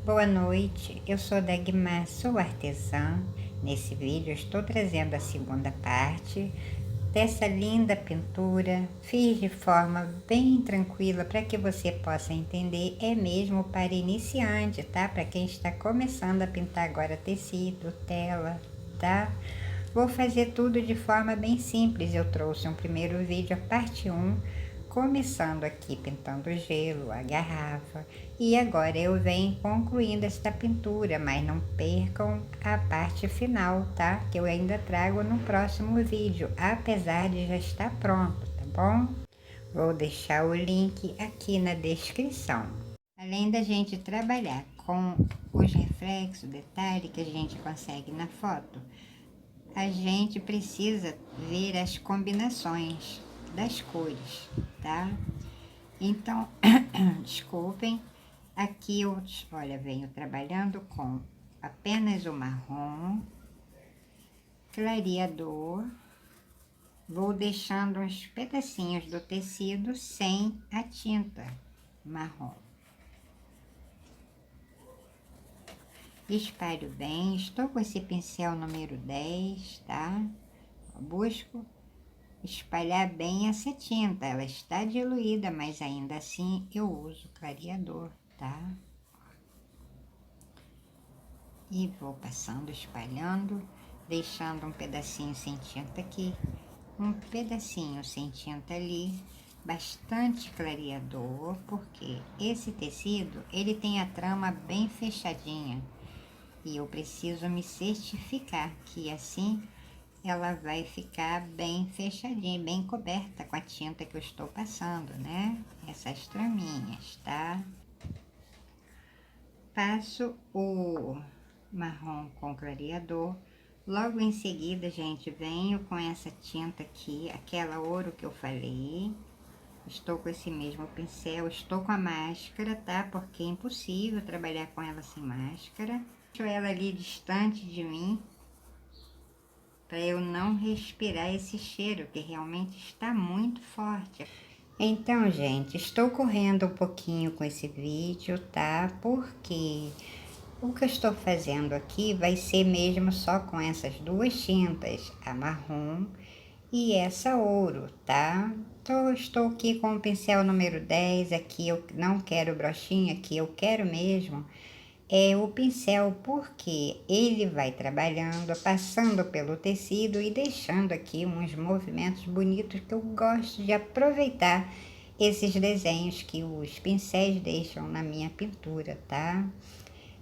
Boa noite, eu sou Dagmar, sou artesã. Nesse vídeo eu estou trazendo a segunda parte dessa linda pintura. Fiz de forma bem tranquila para que você possa entender, é mesmo para iniciante, tá? Para quem está começando a pintar agora tecido, tela, tá? Vou fazer tudo de forma bem simples. Eu trouxe um primeiro vídeo, a parte 1, começando aqui pintando o gelo, a garrafa, e agora eu venho concluindo esta pintura, mas não percam a parte final, tá? Que eu ainda trago no próximo vídeo, apesar de já estar pronto, tá bom? Vou deixar o link aqui na descrição. Além da gente trabalhar com os reflexos, detalhe que a gente consegue na foto, a gente precisa ver as combinações das cores, tá? Então, desculpem, aqui eu, olha, venho trabalhando com apenas o marrom, clareador, vou deixando uns pedacinhos do tecido sem a tinta marrom. Espalho bem, estou com esse pincel número 10, tá? Busco espalhar bem essa tinta, ela está diluída, mas ainda assim eu uso clareador, tá? E vou passando, espalhando, deixando um pedacinho sem tinta aqui, um pedacinho sem tinta ali, bastante clareador, porque esse tecido, ele tem a trama bem fechadinha, e eu preciso me certificar que assim ela vai ficar bem fechadinha, bem coberta com a tinta que eu estou passando, né? Essas traminhas, tá? Passo o marrom com clareador. Logo em seguida, gente, venho com essa tinta aqui, aquela ouro que eu falei. Estou com esse mesmo pincel, estou com a máscara, tá? Porque é impossível trabalhar com ela sem máscara. Deixo ela ali distante de mim, para eu não respirar esse cheiro que realmente está muito forte. Então, gente, estou correndo um pouquinho com esse vídeo, tá? Porque o que eu estou fazendo aqui vai ser mesmo só com essas duas tintas, a marrom e essa ouro, tá? Então, eu estou aqui com o pincel número 10, aqui eu não quero brochinha, aqui eu quero mesmo o pincel, porque ele vai trabalhando, passando pelo tecido e deixando aqui uns movimentos bonitos, que eu gosto de aproveitar esses desenhos que os pincéis deixam na minha pintura, tá?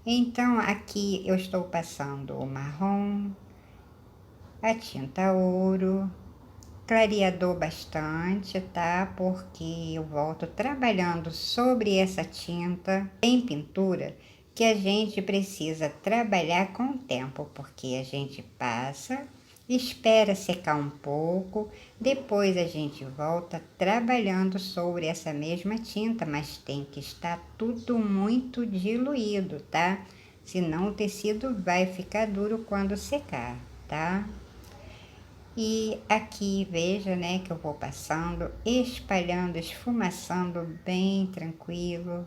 Então, aqui eu estou passando o marrom, a tinta ouro, clareador bastante, tá? Porque eu volto trabalhando sobre essa tinta em pintura, que a gente precisa trabalhar com o tempo, porque a gente passa, espera secar um pouco, depois a gente volta trabalhando sobre essa mesma tinta, mas tem que estar tudo muito diluído, tá? Senão o tecido vai ficar duro quando secar, tá? E aqui, veja, né, que eu vou passando, espalhando, esfumaçando bem tranquilo.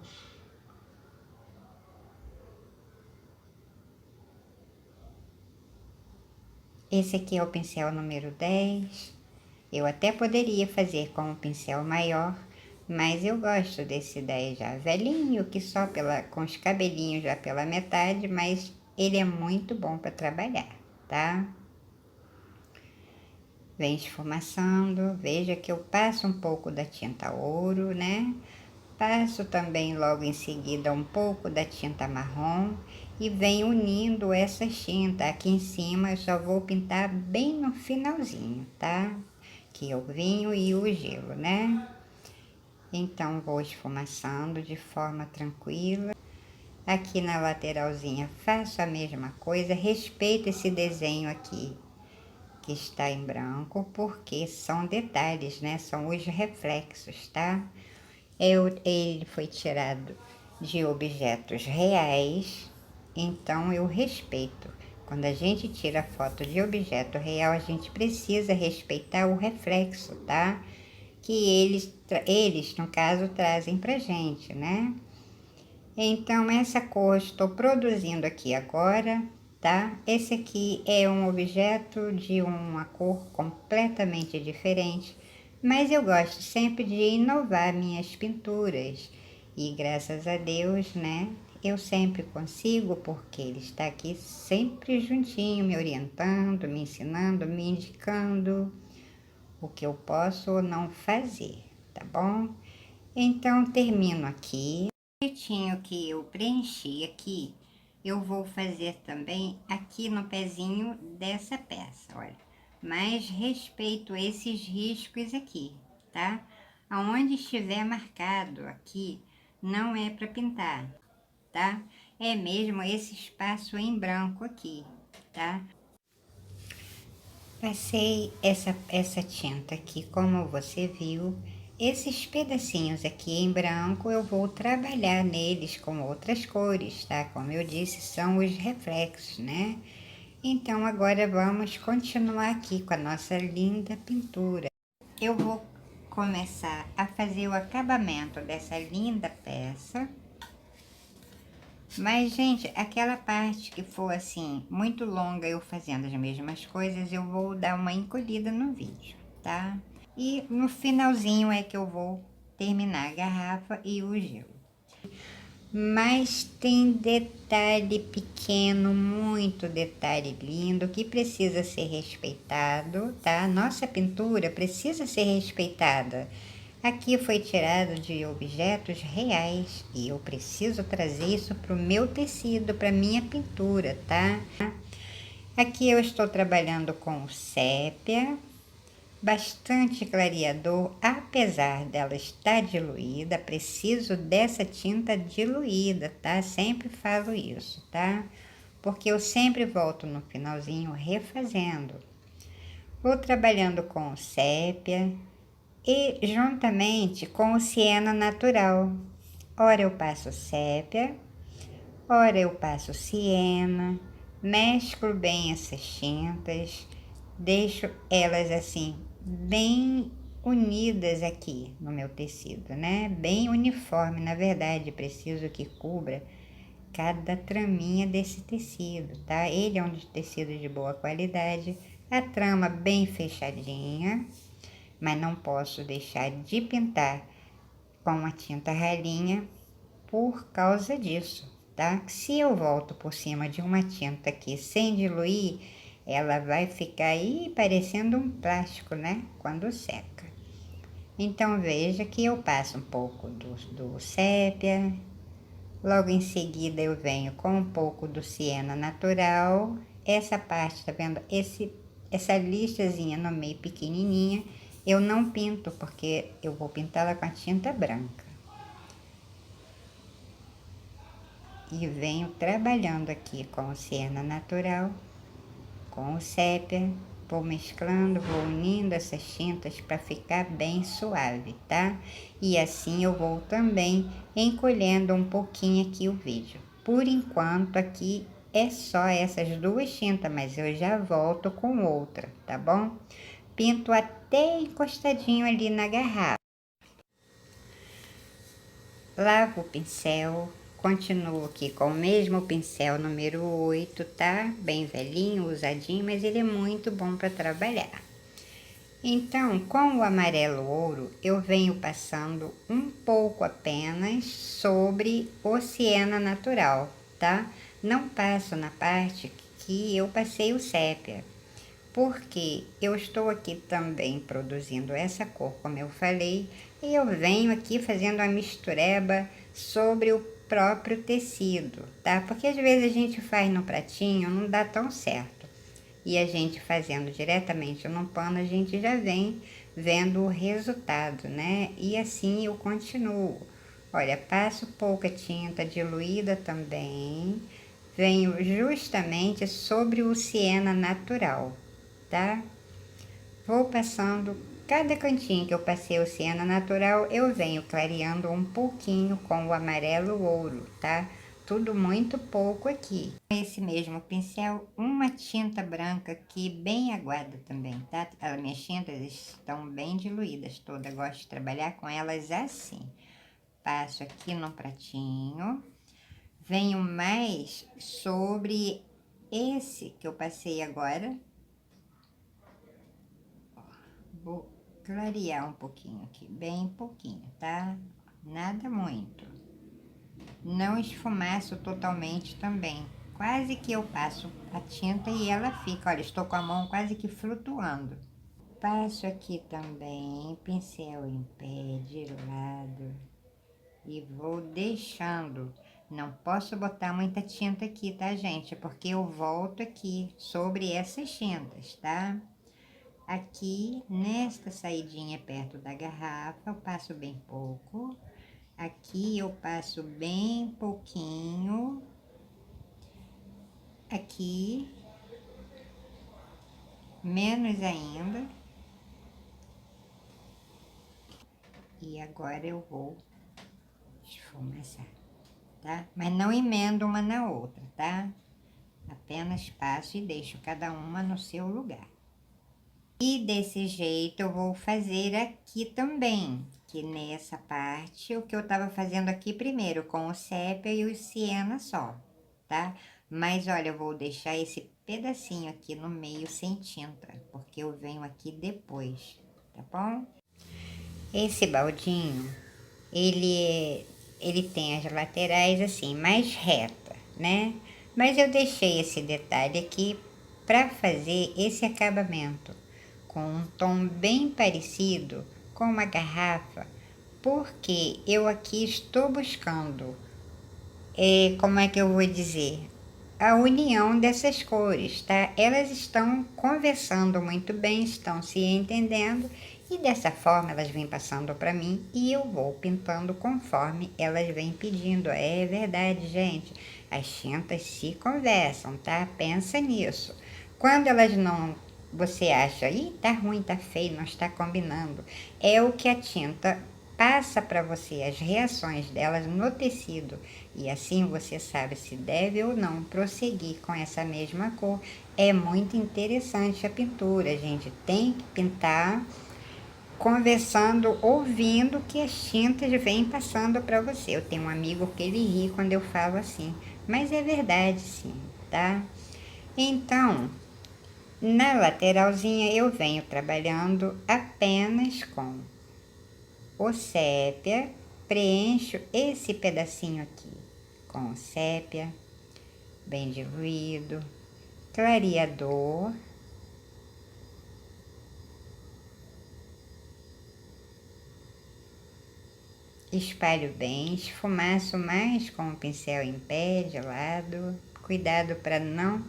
Esse aqui é o pincel número 10. Eu até poderia fazer com um pincel maior, mas eu gosto desse 10 já velhinho, que só com os cabelinhos já pela metade, mas ele é muito bom para trabalhar, tá? Vem esfumaçando, veja que eu passo um pouco da tinta ouro, né? Passo também logo em seguida um pouco da tinta marrom e venho unindo essas tintas. Aqui em cima eu só vou pintar bem no finalzinho, tá? Que é o vinho e o gelo, né? Então vou esfumaçando de forma tranquila. Aqui na lateralzinha faço a mesma coisa, respeito esse desenho aqui que está em branco, porque são detalhes, né? São os reflexos, tá? Ele foi tirado de objetos reais, então eu respeito. Quando a gente tira foto de objeto real, a gente precisa respeitar o reflexo, tá? Que eles no caso, trazem pra gente, né? Então, essa cor estou produzindo aqui agora, tá? Esse aqui é um objeto de uma cor completamente diferente, mas eu gosto sempre de inovar minhas pinturas. E graças a Deus, né? Eu sempre consigo, porque ele está aqui sempre juntinho, me orientando, me ensinando, me indicando o que eu posso ou não fazer, tá bom? Então, termino aqui. O jeitinho que eu preenchi aqui, eu vou fazer também aqui no pezinho dessa peça, olha. Mas respeito esses riscos aqui, tá? Aonde estiver marcado aqui, não é para pintar, tá? É mesmo esse espaço em branco aqui, tá? Passei essa tinta aqui, como você viu. Esses pedacinhos aqui em branco eu vou trabalhar neles com outras cores, tá? Como eu disse, são os reflexos, né? Então agora vamos continuar aqui com a nossa linda pintura. Eu vou começar a fazer o acabamento dessa linda peça. Mas, gente, aquela parte que for assim, muito longa eu fazendo as mesmas coisas, eu vou dar uma encolhida no vídeo, tá? E no finalzinho é que eu vou terminar a garrafa e o gelo. Mas tem detalhe pequeno, muito detalhe lindo, que precisa ser respeitado, tá? Nossa pintura precisa ser respeitada. Aqui foi tirado de objetos reais e eu preciso trazer isso para o meu tecido, para minha pintura, tá? Aqui eu estou trabalhando com sépia, bastante clareador, apesar dela estar diluída, preciso dessa tinta diluída, tá? Sempre falo isso, tá? Porque eu sempre volto no finalzinho refazendo. Vou trabalhando com sépia e juntamente com o siena natural. Ora eu passo sépia, ora eu passo siena, mesclo bem essas tintas, deixo elas assim bem unidas aqui no meu tecido, né? Bem uniforme, na verdade, preciso que cubra cada traminha desse tecido, tá? Ele é um tecido de boa qualidade, a trama bem fechadinha, mas não posso deixar de pintar com a tinta ralinha por causa disso, tá? Se eu volto por cima de uma tinta aqui sem diluir, ela vai ficar aí parecendo um plástico, né? Quando seca. Então veja que eu passo um pouco do sépia, logo em seguida eu venho com um pouco do siena natural. Essa parte, tá vendo? Essa listazinha no meio pequenininha, eu não pinto porque eu vou pintá-la com a tinta branca. E venho trabalhando aqui com o siena natural, com o sépia, vou mesclando, vou unindo essas tintas para ficar bem suave, tá? E assim eu vou também encolhendo um pouquinho aqui o vídeo. Por enquanto aqui é só essas duas tintas, mas eu já volto com outra, tá bom? Pinto até encostadinho ali na garrafa. Lavo o pincel, continuo aqui com o mesmo pincel número 8, tá? Bem velhinho, usadinho, mas ele é muito bom para trabalhar. Então, com o amarelo ouro, eu venho passando um pouco apenas sobre o siena natural, tá? Não passo na parte que eu passei o sépia, porque eu estou aqui também produzindo essa cor, como eu falei, e eu venho aqui fazendo a mistureba sobre o próprio tecido, tá? Porque às vezes a gente faz no pratinho, não dá tão certo. E a gente fazendo diretamente no pano, a gente já vem vendo o resultado, né? E assim eu continuo. Olha, passo pouca tinta diluída também, venho justamente sobre o siena natural, tá? Vou passando cada cantinho que eu passei o siena natural, eu venho clareando um pouquinho com o amarelo ouro, tá? Tudo muito pouco aqui. Esse mesmo pincel, uma tinta branca aqui, bem aguada também, tá? As minhas tintas estão bem diluídas todas, gosto de trabalhar com elas assim. Passo aqui no pratinho venho mais sobre esse que eu passei agora. Vou clarear um pouquinho aqui, bem pouquinho, tá? Nada muito. Não esfumaço totalmente também. Quase que eu passo a tinta e ela fica, olha, estou com a mão quase que flutuando. Passo aqui também, pincel em pé, de lado. E vou deixando. Não posso botar muita tinta aqui, tá, gente? Porque eu volto aqui sobre essas tintas, tá? Aqui, nesta saidinha perto da garrafa, eu passo bem pouco. Aqui eu passo bem pouquinho. Aqui, menos ainda. E agora eu vou esfumaçar, tá? Mas não emendo uma na outra, tá? Apenas passo e deixo cada uma no seu lugar. E desse jeito eu vou fazer aqui também, que nessa parte, o que eu tava fazendo aqui primeiro, com o sépia e o siena só, tá? Mas olha, eu vou deixar esse pedacinho aqui no meio sem tinta, porque eu venho aqui depois, tá bom? Esse baldinho, ele tem as laterais assim, mais reta, né? Mas eu deixei esse detalhe aqui para fazer esse acabamento com um tom bem parecido com uma garrafa, porque eu aqui estou buscando, como é que eu vou dizer? A união dessas cores, tá? Elas estão conversando muito bem, estão se entendendo e dessa forma elas vêm passando para mim e eu vou pintando conforme elas vêm pedindo. É verdade, gente. As tintas se conversam, tá? Pensa nisso. Quando elas não, você acha, ih, tá ruim, tá feio, não está combinando. É o que a tinta passa para você, as reações delas no tecido, e assim você sabe se deve ou não prosseguir com essa mesma cor. É muito interessante a pintura, a gente tem que pintar conversando, ouvindo que as tintas vêm passando para você. Eu tenho um amigo que ele ri quando eu falo assim, mas é verdade sim, tá? Então, na lateralzinha eu venho trabalhando apenas com o sépia, preencho esse pedacinho aqui com sépia, bem diluído, clareador, espalho bem, esfumaço mais com o pincel em pé, de lado, cuidado para não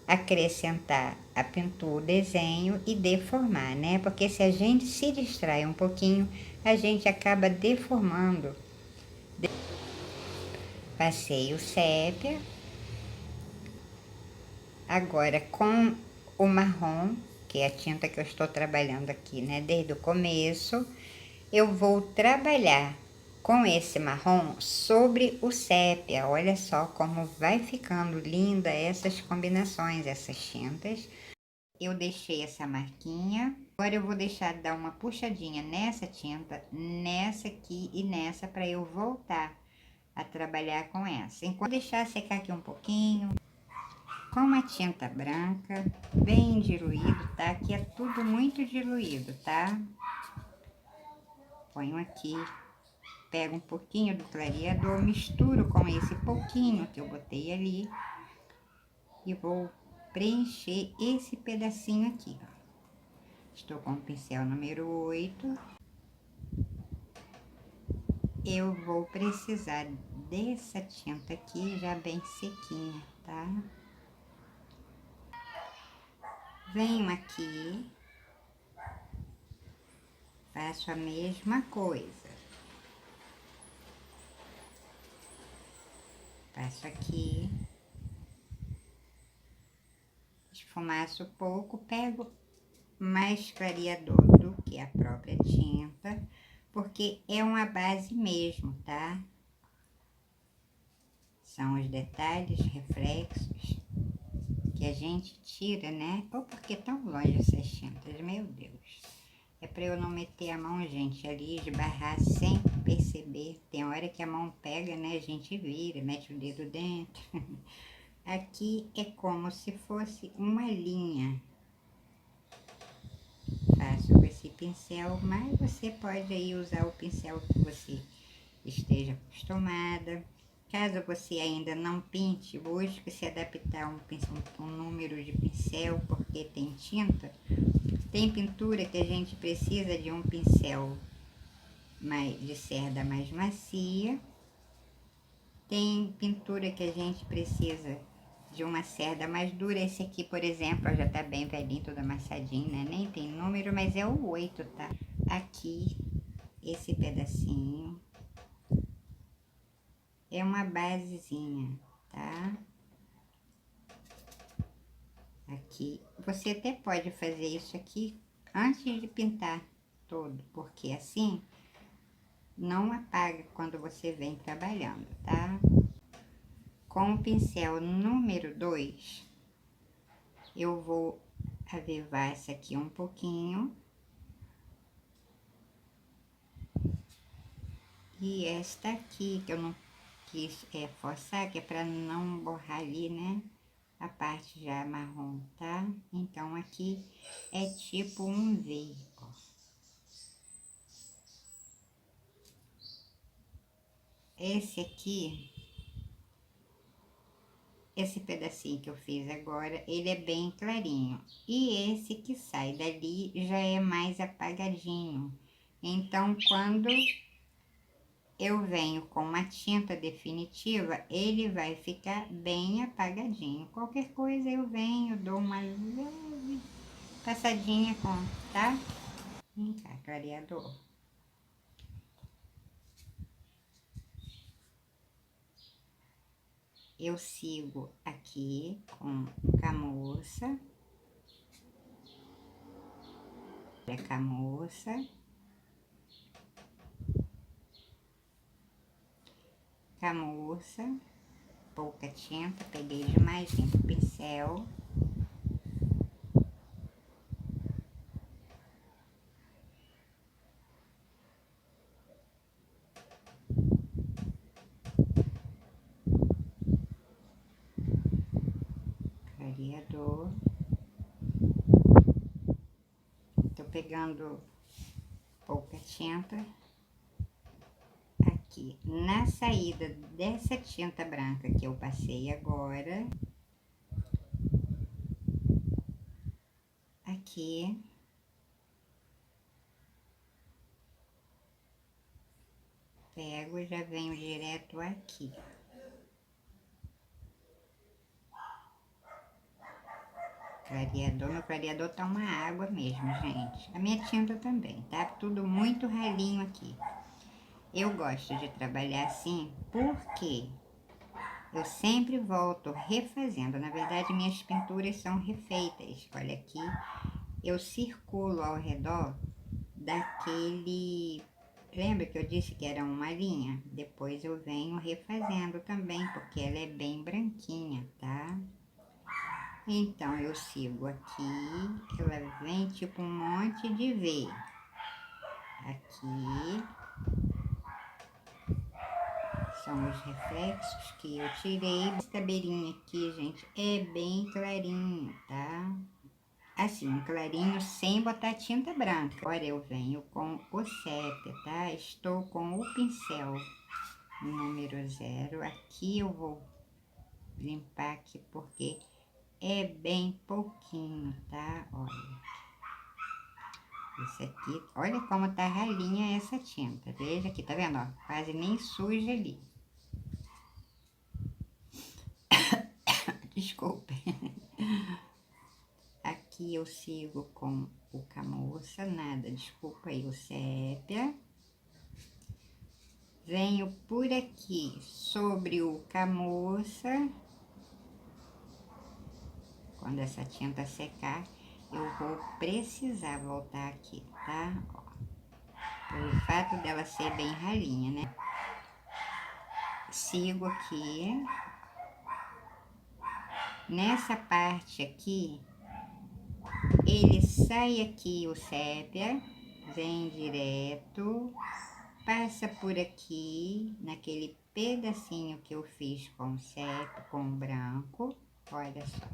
acrescentar a pintura, o desenho e deformar, né? Porque se a gente se distrai um pouquinho, a gente acaba deformando. Passei o sépia. Agora, com o marrom, que é a tinta que eu estou trabalhando aqui, né? Desde o começo, eu vou trabalhar com esse marrom sobre o sépia. Olha só como vai ficando linda essas combinações, essas tintas. Eu deixei essa marquinha. Agora eu vou deixar dar uma puxadinha nessa tinta, nessa aqui e nessa, para eu voltar a trabalhar com essa. Enquanto deixar secar aqui um pouquinho, com uma tinta branca, bem diluído, tá? Aqui é tudo muito diluído, tá? Ponho aqui, pego um pouquinho do clareador, misturo com esse pouquinho que eu botei ali e vou preencher esse pedacinho aqui, ó. Estou com o pincel número 8. Eu vou precisar dessa tinta aqui já bem sequinha, tá? Venho aqui, faço a mesma coisa. Passo aqui, esfumaço pouco, pego mais clareador do que a própria tinta, porque é uma base mesmo, tá? São os detalhes, reflexos que a gente tira, né? Ou porque tão longe essas tintas, meu Deus. É para eu não meter a mão, gente, ali, esbarrar sem perceber. Tem hora que a mão pega, né? A gente vira, mete o dedo dentro. Aqui é como se fosse uma linha. Faço com esse pincel, mas você pode aí usar o pincel que você esteja acostumada. Caso você ainda não pinte, busque se adaptar um número de pincel, porque tem tinta. Tem pintura que a gente precisa de um pincel de cerda mais macia. Tem pintura que a gente precisa de uma cerda mais dura. Esse aqui, por exemplo, ó, já tá bem velhinho, todo amassadinho, né? Nem tem número, mas é o 8, tá? Aqui, esse pedacinho é uma basezinha, tá? Aqui, você até pode fazer isso aqui antes de pintar todo, porque assim não apaga quando você vem trabalhando, tá? Com o pincel número 2, eu vou avivar essa aqui um pouquinho. E esta aqui, que eu não quis forçar, que é pra não borrar ali, né? A parte já marrom, tá? Então, aqui é tipo um V, ó. Esse aqui, esse pedacinho que eu fiz agora, ele é bem clarinho. E esse que sai dali já é mais apagadinho. Então, quando eu venho com uma tinta definitiva, ele vai ficar bem apagadinho. Qualquer coisa eu venho, dou uma leve passadinha com, tá? Vem cá, clareador. Eu sigo aqui com camurça. Camurça. Camurça. Pouca tinta, peguei demais, limpo o pincel. Clareador. Tô pegando pouca tinta. Aqui, na saída dessa tinta branca que eu passei agora, aqui, pego e já venho direto aqui. Clareador, meu clareador tá uma água mesmo, gente. A minha tinta também, tá? Tudo muito ralinho aqui. Eu gosto de trabalhar assim porque eu sempre volto refazendo. Na verdade, minhas pinturas são refeitas. Olha aqui, eu circulo ao redor daquele... Lembra que eu disse que era uma linha? Depois eu venho refazendo também, porque ela é bem branquinha, tá? Então, eu sigo aqui, ela vem tipo um monte de V. Aqui são os reflexos que eu tirei. Essa beirinha aqui, gente, é bem clarinho, tá? Assim, clarinho sem botar tinta branca. Agora eu venho com o sépia, tá? Estou com o pincel número 0. Aqui eu vou limpar aqui porque é bem pouquinho, tá? Olha. Esse aqui, olha como tá ralinha essa tinta. Veja aqui, tá vendo, ó? Quase nem suja ali. Desculpe. Aqui eu sigo com o camurça, nada, desculpa aí, o sépia. Venho por aqui sobre o camurça. Quando essa tinta secar, eu vou precisar voltar aqui, tá? Ó, pelo fato dela ser bem ralinha, né? Sigo aqui. Nessa parte aqui, ele sai aqui o sépia, vem direto passa por aqui, naquele pedacinho que eu fiz com o sépia, com o branco, olha só.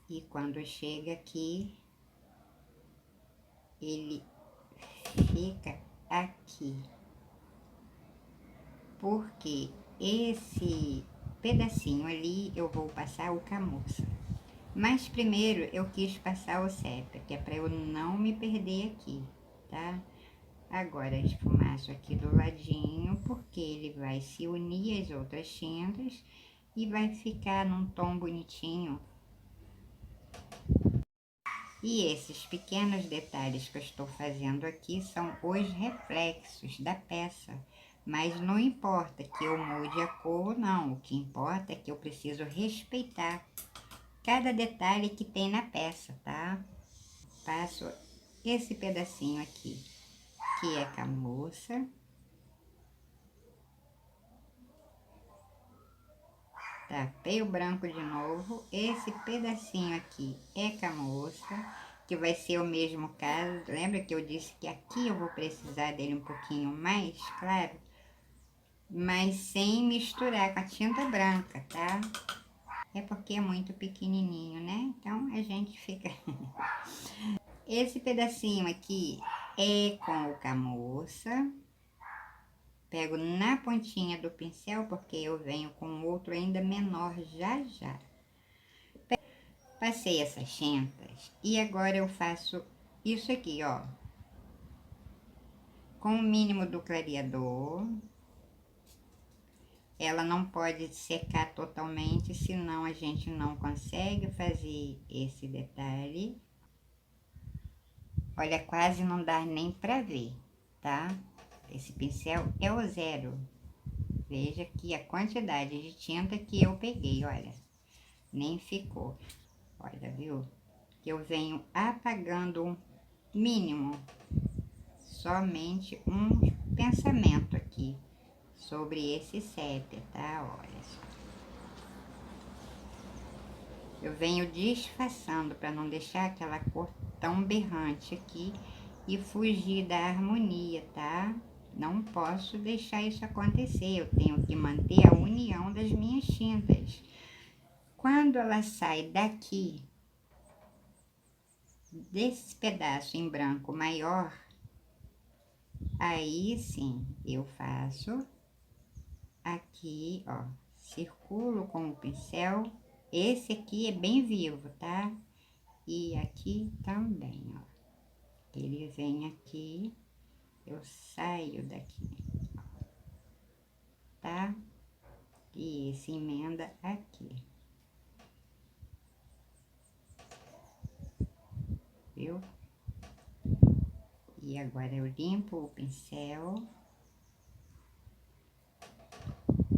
E quando chega aqui, ele fica aqui. Porque esse pedacinho ali eu vou passar o camurça. Mas primeiro eu quis passar o sépia, que é para eu não me perder aqui, tá? Agora esfumaço aqui do ladinho, porque ele vai se unir às outras tintas e vai ficar num tom bonitinho. E esses pequenos detalhes que eu estou fazendo aqui são os reflexos da peça. Mas não importa que eu mude a cor ou não, o que importa é que eu preciso respeitar cada detalhe que tem na peça, tá? Passo esse pedacinho aqui, que é camurça. Tapei o branco de novo. Esse pedacinho aqui é camurça, que vai ser o mesmo caso. Lembra que eu disse que aqui eu vou precisar dele um pouquinho mais claro? Mas sem misturar com a tinta branca, tá? É porque é muito pequenininho, né? Então a gente fica... Esse pedacinho aqui é com o camurça. Pego na pontinha do pincel, porque eu venho com outro ainda menor já já. Passei essas tintas e agora eu faço isso aqui, ó. Com o mínimo do clareador. Ela não pode secar totalmente, senão a gente não consegue fazer esse detalhe. Olha, quase não dá nem pra ver, tá? Esse pincel é o zero. Veja aqui a quantidade de tinta que eu peguei, olha. Nem ficou. Olha, viu? Que eu venho apagando um mínimo. Somente um pensamento aqui sobre esse sépia, tá? Olha só. Eu venho disfarçando para não deixar aquela cor tão berrante aqui e fugir da harmonia, tá? Não posso deixar isso acontecer, eu tenho que manter a união das minhas tintas. Quando ela sai daqui, desse pedaço em branco maior, aí sim eu faço aqui, ó, circulo com o pincel. Esse aqui é bem vivo, tá? E aqui também, ó. Ele vem aqui, eu saio daqui, tá? E esse emenda aqui. Viu? E agora eu limpo o pincel.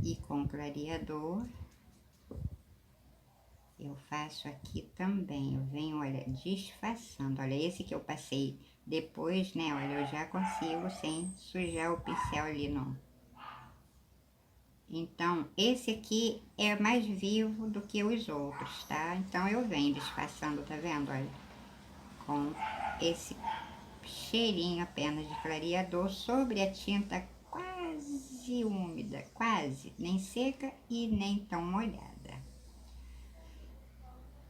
E com clareador, eu faço aqui também. Eu venho, olha, disfarçando. Olha, esse que eu passei depois, né? Olha, eu já consigo sem sujar o pincel ali, não. Então, esse aqui é mais vivo do que os outros, tá? Então, eu venho disfarçando, tá vendo? Olha, com esse cheirinho apenas de clareador sobre a tinta quase úmida, quase, nem seca e nem tão molhada.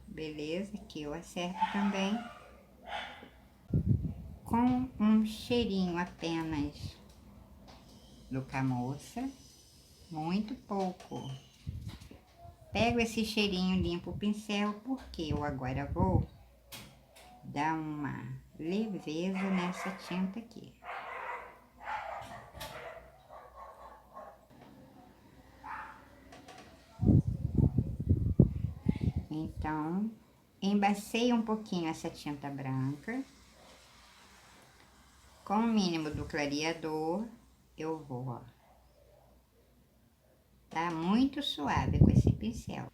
Beleza, aqui eu acerto também com um cheirinho apenas do camurça, muito pouco. Pego esse cheirinho, limpo o pincel, porque eu agora vou dar uma leveza nessa tinta aqui. Então, embacei um pouquinho essa tinta branca. Com o mínimo do clareador, eu vou, ó. Tá muito suave com esse pincel.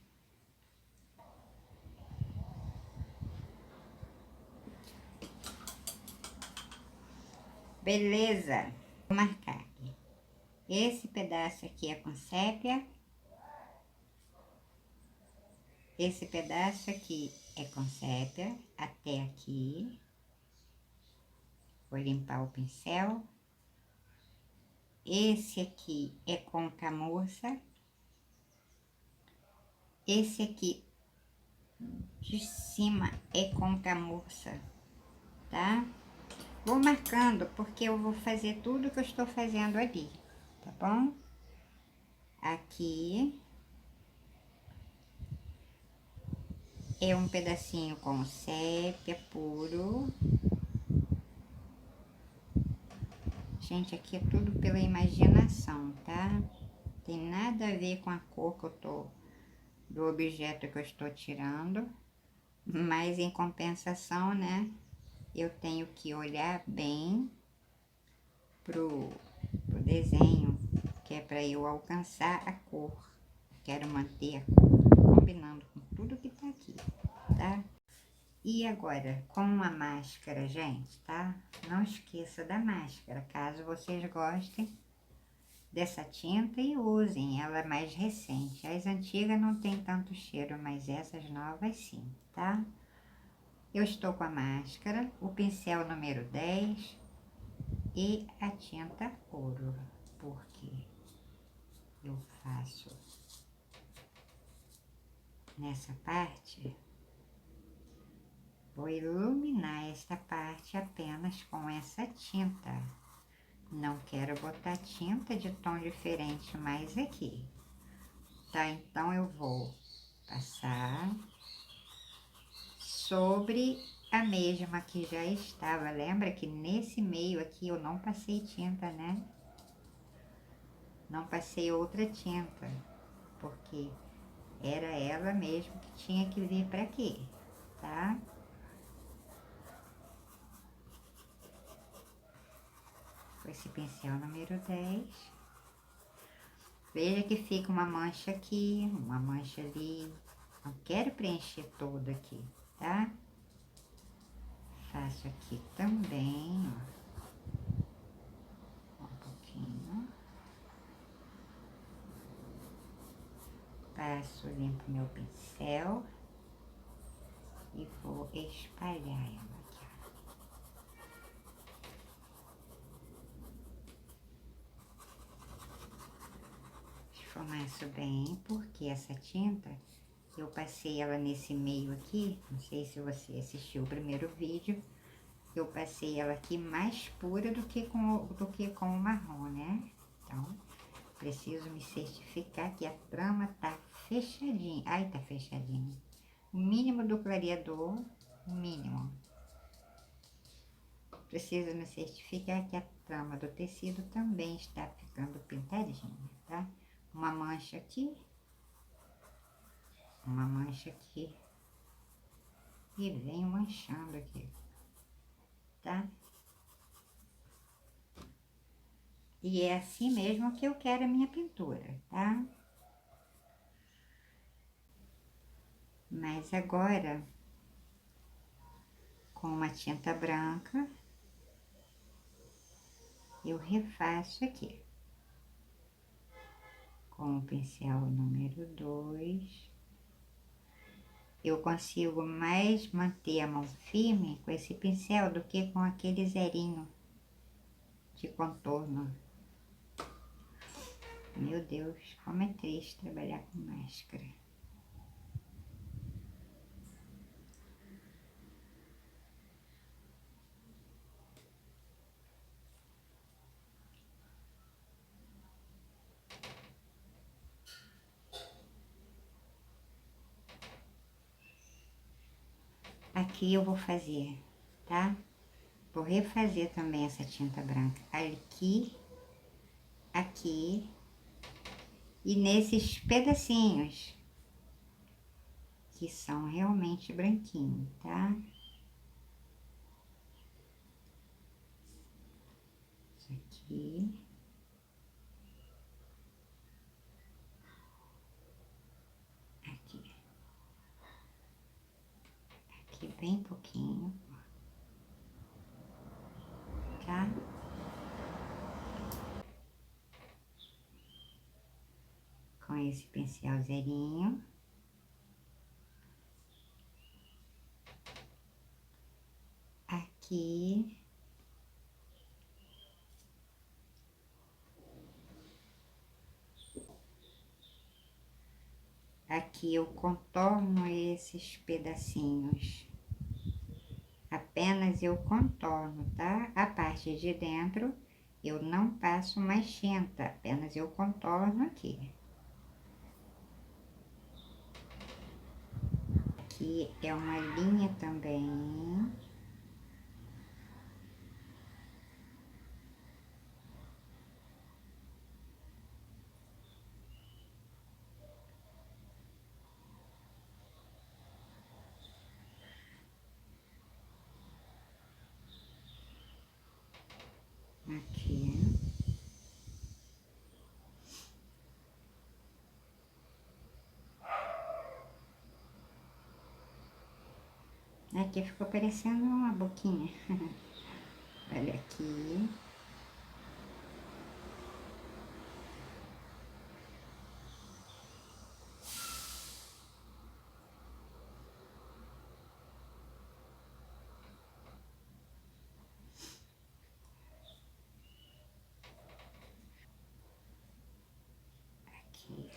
Beleza, vou marcar aqui. Esse pedaço aqui é com sépia. Esse pedaço aqui é com sépia até aqui. Vou limpar o pincel. Esse aqui é com camurça. Esse aqui de cima é com camurça, tá? Vou marcando porque eu vou fazer tudo que eu estou fazendo ali, tá bom? Aqui é um pedacinho com sépia puro. Gente, aqui é tudo pela imaginação, tá? Tem nada a ver com a cor que eu tô, do objeto que eu estou tirando. Mas em compensação, né? Eu tenho que olhar bem pro desenho, que é para eu alcançar a cor. Quero manter a cor combinando com tudo que tá aqui, tá? E agora, com a máscara, gente, tá? Não esqueça da máscara, caso vocês gostem dessa tinta e usem, ela é mais recente. As antigas não tem tanto cheiro, mas essas novas sim, tá? Eu estou com a máscara, o pincel número 10 e a tinta ouro, porque eu faço nessa parte, vou iluminar esta parte apenas com essa tinta. Não quero botar tinta de tom diferente mais aqui, tá? Então, eu vou passar sobre a mesma que já estava. Lembra que nesse meio aqui eu não passei tinta, né? Não passei outra tinta, porque era ela mesmo que tinha que vir para aqui, tá? Com esse pincel número 10. Veja que fica uma mancha aqui, uma mancha ali. Não quero preencher todo aqui, tá? Faço aqui também, ó. Um pouquinho. Passo, limpo meu pincel e vou espalhar ela aqui, ó. Esfumaço bem, porque essa tinta, eu passei ela nesse meio aqui, não sei se você assistiu o primeiro vídeo, eu passei ela aqui mais pura do que com o marrom, né? Então, preciso me certificar que a trama tá fechadinha. Ai, tá fechadinha. O mínimo do clareador, o mínimo. Preciso me certificar que a trama do tecido também está ficando pintadinha, tá? Uma mancha aqui. Uma mancha aqui. E venho manchando aqui, tá? E é assim mesmo que eu quero a minha pintura, tá? Mas agora, com uma tinta branca, eu refaço aqui. Com o pincel número 2. Eu consigo mais manter a mão firme com esse pincel do que com aquele zerinho de contorno. Meu Deus, como é triste trabalhar com máscara. Aqui eu vou fazer, tá? Vou refazer também essa tinta branca aqui, aqui e nesses pedacinhos que são realmente branquinhos, tá? Isso aqui. Aqui. Aqui bem pouquinho, tá? Com esse pincel zerinho. aqui. Aqui eu contorno esses pedacinhos. Apenas eu contorno, tá? A parte de dentro eu não passo mais tinta, apenas eu contorno aqui. Aqui é uma linha também. Aqui. Aqui ficou parecendo uma boquinha. Olha aqui. Aqui.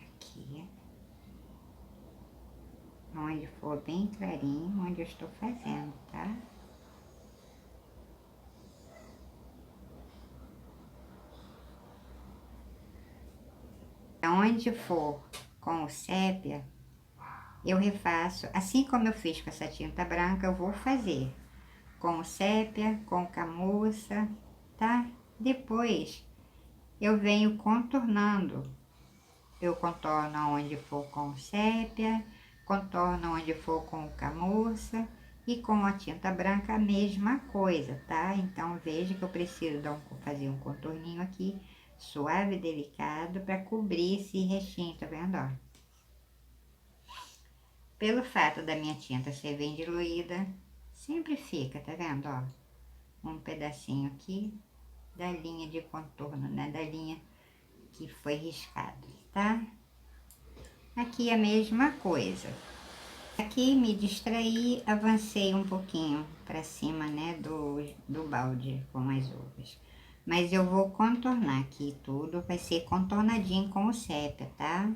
Aqui. Onde for bem clarinho, onde eu estou fazendo, tá? Onde for com o sépia, eu refaço, assim como eu fiz com essa tinta branca, eu vou fazer com o sépia, com camurça, tá? Depois eu venho contornando. Eu contorno onde for com o sépia, contorno onde for com o camurça e com a tinta branca a mesma coisa, tá? Então veja que eu preciso fazer um contorninho aqui, suave e delicado, para cobrir esse restinho, tá vendo, ó? Pelo fato da minha tinta ser bem diluída, sempre fica, tá vendo, ó? Um pedacinho aqui da linha de contorno, né? Da linha que foi riscada, tá? Aqui a mesma coisa. Aqui me distraí, avancei um pouquinho para cima, né, do balde com as uvas. Mas eu vou contornar aqui tudo, vai ser contornadinho com o sépia, tá?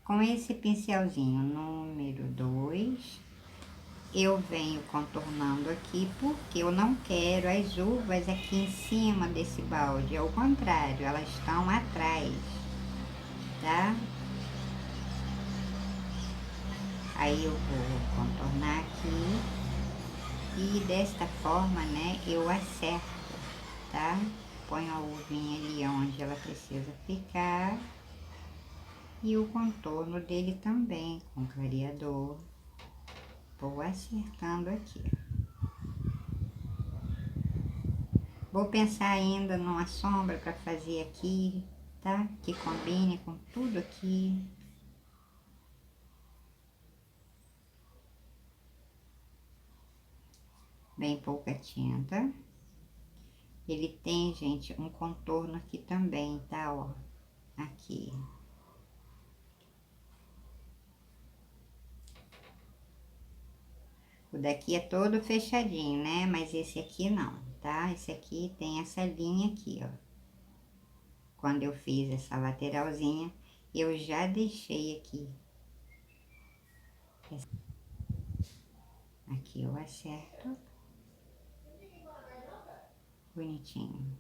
Com esse pincelzinho número 2, eu venho contornando aqui porque eu não quero as uvas aqui em cima desse balde, ao contrário, elas estão atrás, tá? Aí eu vou contornar aqui e desta forma, né, eu acerto, tá? Ponho a uvinha ali onde ela precisa ficar e o contorno dele também com clareador. Vou acertando aqui. Vou pensar ainda numa sombra para fazer aqui, tá? Que combine com tudo aqui. Bem pouca tinta. Ele tem, gente, um contorno aqui também, tá? Ó, aqui. O daqui é todo fechadinho, né? Mas esse aqui não, tá? Esse aqui tem essa linha aqui, ó. Quando eu fiz essa lateralzinha, eu já deixei aqui. Aqui eu acerto. Bonitinho.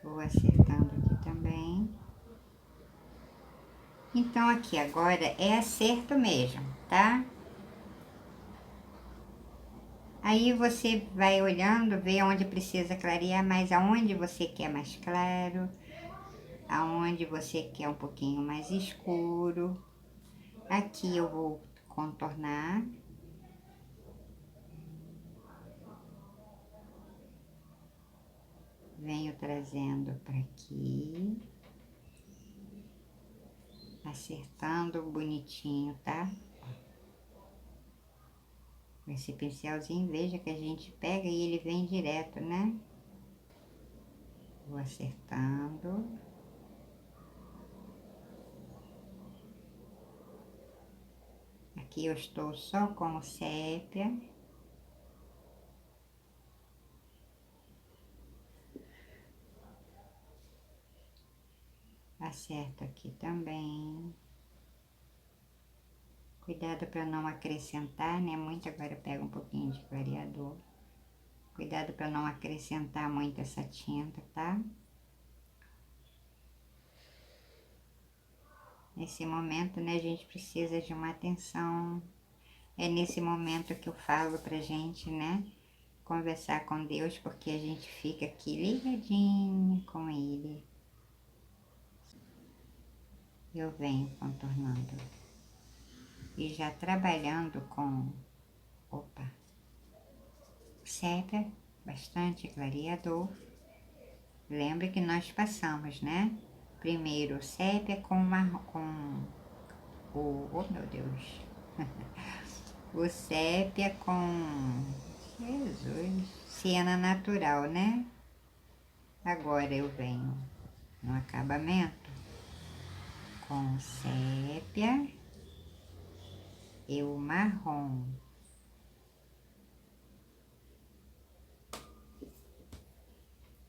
Vou acertando aqui também. Então, aqui agora é acerto mesmo, tá? Aí você vai olhando, vê onde precisa clarear mais, aonde você quer mais claro, aonde você quer um pouquinho mais escuro. Aqui eu vou contornar. Venho trazendo para aqui. Acertando bonitinho, tá? Esse pincelzinho, veja que a gente pega e ele vem direto, né? Vou acertando. Aqui eu estou só com o sépia. Acerto aqui também. Cuidado para não acrescentar, né? Muito, agora eu pego um pouquinho de clareador. Cuidado para não acrescentar muito essa tinta, tá? Nesse momento, né, a gente precisa de uma atenção. É nesse momento que eu falo pra gente, né, conversar com Deus, porque a gente fica aqui ligadinho com Ele. Eu venho contornando e já trabalhando com, opa, sépia, bastante clareador. Lembra que nós passamos, né? Primeiro sépia com o, oh meu Deus, o sépia com, Jesus, siena natural, né? Agora eu venho no acabamento com sépia e o marrom.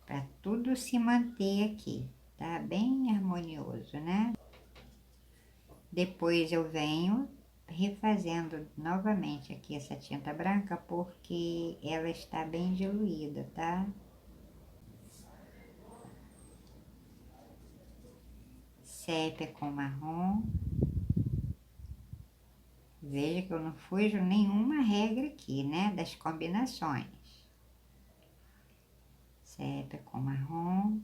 Para tudo se manter aqui, tá? Bem harmonioso, né? Depois eu venho refazendo novamente aqui essa tinta branca, porque ela está bem diluída, tá? Sépia com marrom. Veja que eu não fujo nenhuma regra aqui, né? Das combinações. Sépia com marrom.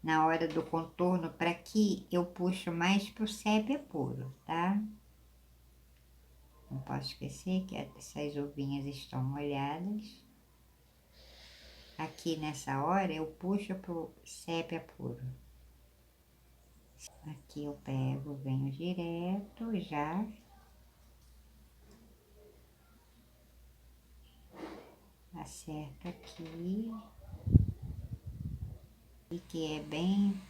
Na hora do contorno, para aqui, eu puxo mais pro sépia puro, tá? Não posso esquecer que essas uvinhas estão molhadas. Aqui nessa hora, eu puxo pro sépia puro. Aqui eu pego, venho direto já. Acerto aqui. E que é bem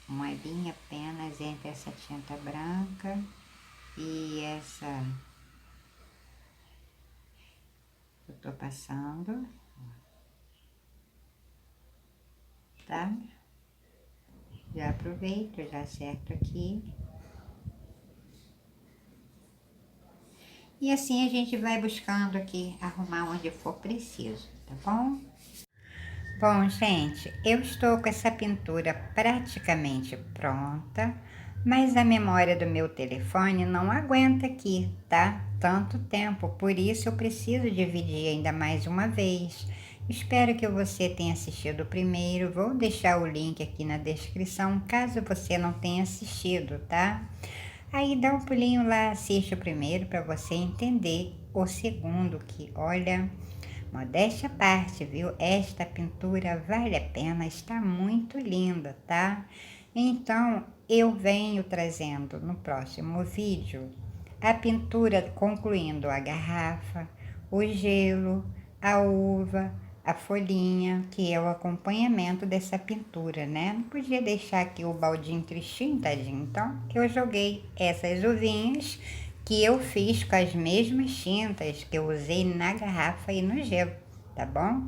uma linha apenas entre essa tinta branca e essa que eu tô passando, tá? Já aproveito, já acerto aqui. E assim a gente vai buscando aqui, arrumar onde for preciso, tá bom? Bom, gente, eu estou com essa pintura praticamente pronta, mas a memória do meu telefone não aguenta aqui, tá? Tanto tempo, por isso eu preciso dividir ainda mais uma vez. Espero que você tenha assistido o primeiro, vou deixar o link aqui na descrição, caso você não tenha assistido, tá? Aí dá um pulinho lá, assiste o primeiro para você entender o segundo, que olha, modéstia à parte, viu? Esta pintura vale a pena, está muito linda, tá? Então, eu venho trazendo no próximo vídeo a pintura concluindo a garrafa, o gelo, a uva, a folhinha, que é o acompanhamento dessa pintura, né? Não podia deixar aqui o baldinho tristinho, tadinho. Então, eu joguei essas uvinhas que eu fiz com as mesmas tintas que eu usei na garrafa e no gelo, tá bom?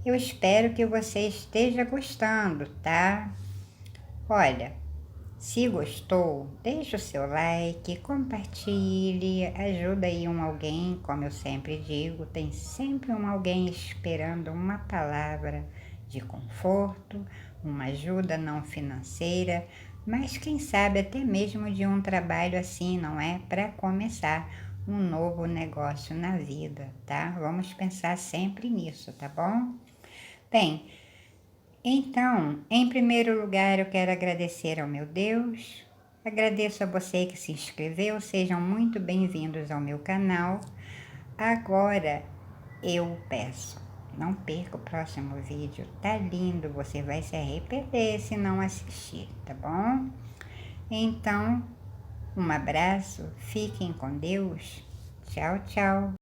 Eu espero que você esteja gostando, tá? Olha, se gostou, deixa o seu like, compartilhe, ajuda aí alguém, como eu sempre digo, tem sempre alguém esperando uma palavra de conforto, uma ajuda não financeira, mas quem sabe até mesmo de um trabalho assim, não é? Para começar um novo negócio na vida, tá? Vamos pensar sempre nisso, tá bom? Bem, então, em primeiro lugar, eu quero agradecer ao meu Deus, agradeço a você que se inscreveu, sejam muito bem-vindos ao meu canal. Agora, eu peço, não perca o próximo vídeo, tá lindo, você vai se arrepender se não assistir, tá bom? Então, um abraço, fiquem com Deus, tchau, tchau.